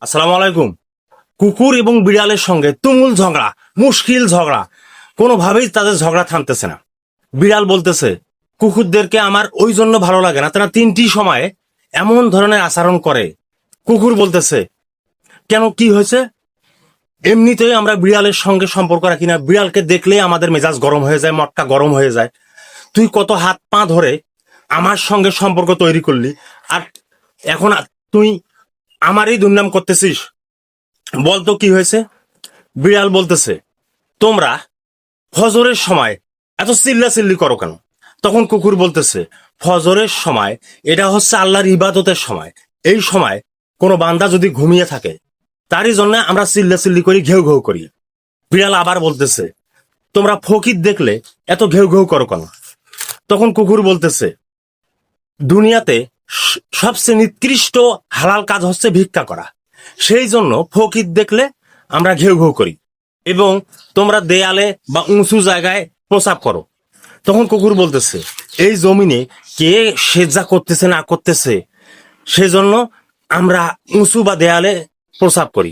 আসসালামু আলাইকুম। কুকুর এবং বিড়ালের সঙ্গে তুমুল ঝগড়া, মুশকিল ঝগড়া, কোনোভাবেই তাদের ঝগড়া থামতেছে না। বিড়াল বলতেছে কুকুরদেরকে আমার ওই জন্য ভালো লাগে না, তারা তিনটি সময়ে এমন ধরনের আচরণ করে। কুকুর বলতেছে কেন, কি হয়েছে? এমনিতেই আমরা বিড়ালের সঙ্গে সম্পর্ক রাখি না, বিড়ালকে দেখলেই আমাদের মেজাজ গরম হয়ে যায়, মনটা গরম হয়ে যায়। তুই কত হাত পা ধরে আমার সঙ্গে সম্পর্ক তৈরি করলি, আর এখন তুই আমারই দুর্নাম করতেছিস। বলতো কি হয়েছে? বিড়াল বলতেছে তোমরা ফজরের সময় এত চিল্লাচিল্লি করো কেন? তখন কুকুর বলতেছে ফজরের সময় এটা হচ্ছে আল্লাহর ইবাদতের সময়। এই সময় কোনো বান্দা যদি ঘুমিয়ে থাকে তারই জন্য আমরা চিল্লাচিল্লি করি, ঘেউ ঘেউ করি। বিড়াল আবার বলতেছে তোমরা ফকির দেখলে এত ঘেউ ঘেউ করো কেন? তখন কুকুর বলতেছে দুনিয়াতে সবচেয়ে নিকৃষ্ট হালাল কাজ হচ্ছে ভিক্ষা করা, সেই জন্য ফকির দেখলে আমরা ঘেউ ঘেউ করি, এবং তোমরা দেয়ালে বা উঁচু জায়গায় প্রসাব করো। তখন কুকুর বলতেছে এই জমিনে কে সেজদা করতেছে না করতেছে, সেজন্য আমরা উঁচু বা দেয়ালে প্রসাব করি।